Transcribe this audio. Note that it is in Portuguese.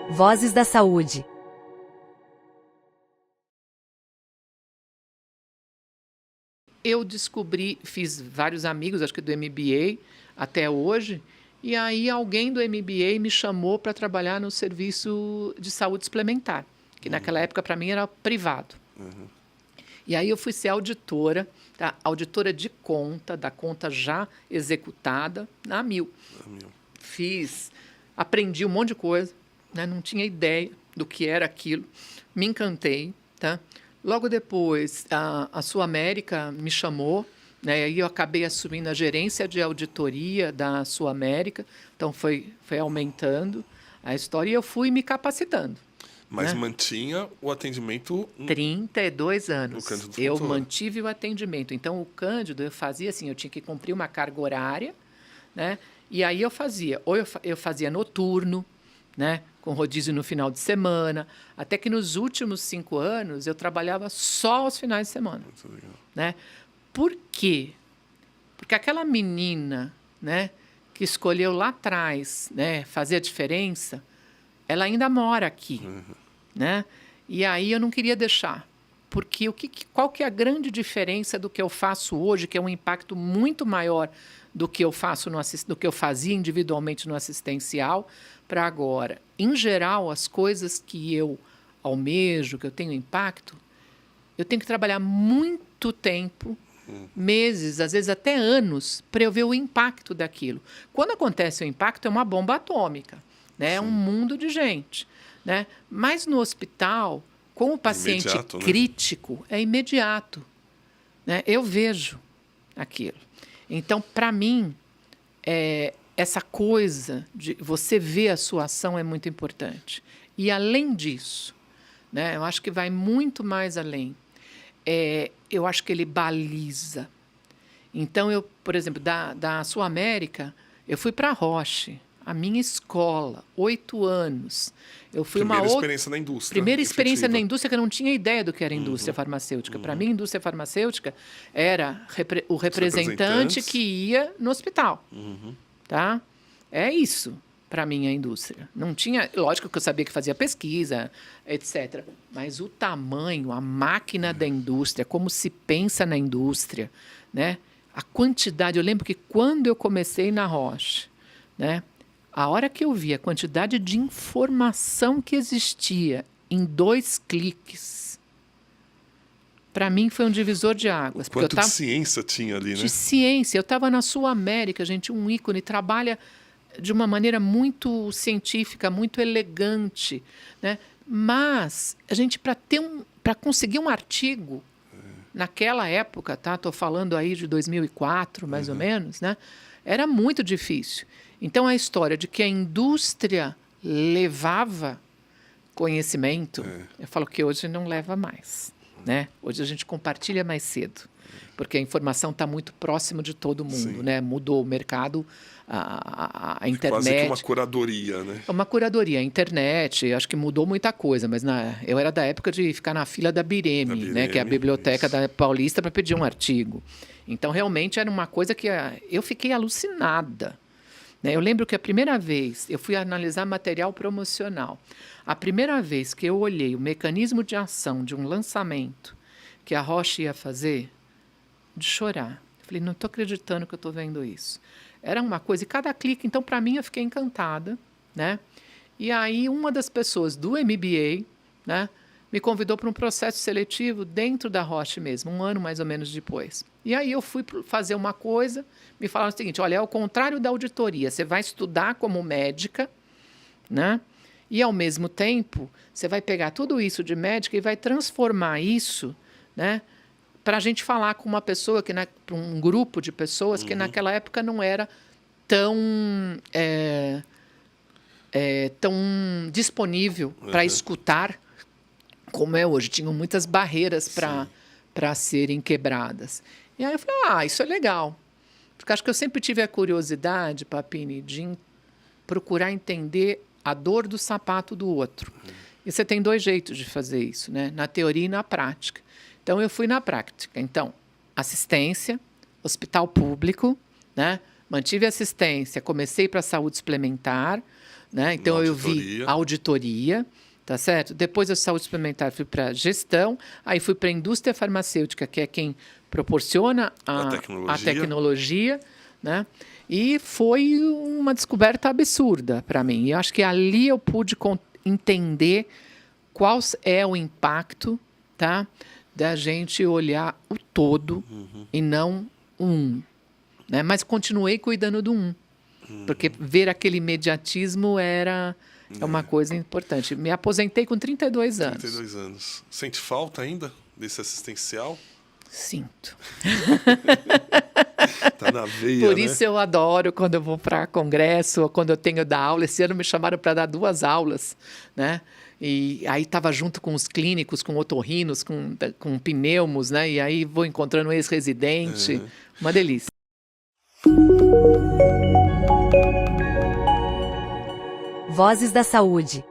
Vozes da Saúde. Eu descobri, fiz vários amigos, acho que do MBA até hoje, e aí alguém do MBA me chamou para trabalhar no serviço de saúde suplementar, que naquela época para mim era privado. E aí eu fui ser auditora, tá? Auditora de conta, da conta já executada na Amil. Aprendi um monte de coisa, né? Não tinha ideia do que era aquilo, me encantei, tá? Logo depois, a Sul América me chamou, né? Aí eu acabei assumindo a gerência de auditoria da Sul América, então foi aumentando a história e eu fui me capacitando. Mas né? mantinha o atendimento... 32 anos. No Cândido Eu Fontoura. mantive o atendimento. Então, o Cândido, eu fazia assim, eu tinha que cumprir uma carga horária, né? E aí eu fazia, ou eu fazia noturno, né? Com rodízio no final de semana, até que nos últimos 5 anos eu trabalhava só aos finais de semana. Muito legal. Né? Por quê? Porque aquela menina, né, que escolheu lá atrás, né, fazer a diferença, ela ainda mora aqui. Né? E aí eu não queria deixar. Porque qual que é a grande diferença do que eu faço hoje, que é um impacto muito maior do que eu faço do que eu fazia individualmente no assistencial para agora? Em geral, as coisas que eu almejo, que eu tenho impacto, eu tenho que trabalhar muito tempo, meses, às vezes até anos, para eu ver o impacto daquilo. Quando acontece o impacto, é uma bomba atômica, né? É um mundo de gente. Né? Mas no hospital, com o paciente Imediato, crítico, né? É imediato. Né? Eu vejo aquilo. Então, para mim, essa coisa de você ver a sua ação é muito importante. E, além disso, né, eu acho que vai muito mais além. Eu acho que ele baliza. Então, eu, por exemplo, da Sul América, eu fui para a Roche, a minha escola, 8 anos. Eu fui Primeira experiência na indústria. Primeira experiência efetiva. na indústria, que eu não tinha ideia do que era indústria farmacêutica. Para mim, indústria farmacêutica era o representante que ia no hospital. Tá? É isso, para mim, a indústria. Não tinha... Lógico que eu sabia que fazia pesquisa, etc. Mas o tamanho, a máquina da indústria, como se pensa na indústria, né? A quantidade... Eu lembro que quando eu comecei na Roche, né? A hora que eu vi a quantidade de informação que existia em 2 cliques, para mim foi um divisor de águas. Quanto de ciência tinha ali, né? De ciência. Eu estava na Sul América, gente, um ícone, trabalha de uma maneira muito científica, muito elegante. Né? Mas, a gente, para conseguir um artigo, naquela época, tá? Estou falando aí de 2004, mais ou menos, né? Era muito difícil. Então, a história de que a indústria levava conhecimento, eu falo que hoje não leva mais. Né? Hoje a gente compartilha mais cedo, porque a informação está muito próximo de todo mundo. Né? Mudou o mercado, a internet. Quase que uma curadoria, né? É uma curadoria. A internet, acho que mudou muita coisa, mas eu era da época de ficar na fila da Bireme, né? Que é a biblioteca da Paulista, para pedir um artigo. Então, realmente, era uma coisa que eu fiquei alucinada. Né? Eu lembro que a primeira vez, eu fui analisar material promocional. A primeira vez que eu olhei o mecanismo de ação de um lançamento que a Roche ia fazer, de chorar. Eu falei, não estou acreditando que eu estou vendo isso. Era uma coisa, e cada clique, então, para mim, eu fiquei encantada. Né? E aí, uma das pessoas do MBA, né, me convidou para um processo seletivo dentro da Roche mesmo, 1 ano mais ou menos depois. E aí eu fui fazer uma coisa, me falaram o seguinte, olha, é o contrário da auditoria, você vai estudar como médica, né? E, ao mesmo tempo, você vai pegar tudo isso de médica e vai transformar isso, né, para a gente falar com uma pessoa, para um grupo de pessoas que naquela época não era tão disponível para escutar como é hoje. Tinham muitas barreiras para serem quebradas. E aí eu falei, isso é legal. Porque acho que eu sempre tive a curiosidade, Papini, de procurar entender a dor do sapato do outro. E você tem 2 jeitos de fazer isso, né? Na teoria e na prática. Então, eu fui na prática. Então, assistência, hospital público, né? mantive assistência, comecei para a saúde suplementar, né? Então eu vi auditoria, tá certo? Depois da saúde suplementar fui para gestão, aí fui para a indústria farmacêutica, que é quem proporciona a tecnologia, né? E foi uma descoberta absurda para mim. E eu acho que ali eu pude entender qual é o impacto, tá, da gente olhar o todo e não um, né? Mas continuei cuidando do um, porque ver aquele imediatismo é uma coisa importante. Me aposentei com 32 anos. 32 anos. Sente falta ainda desse assistencial? Sinto. Tá na veia, Por isso eu adoro quando eu vou para congresso ou quando eu tenho dar aula. Esse ano me chamaram para dar 2 aulas, né? E aí estava junto com os clínicos, com otorrinos, com pneumos, né? E aí vou encontrando um ex-residente. Uma delícia. Vozes da Saúde.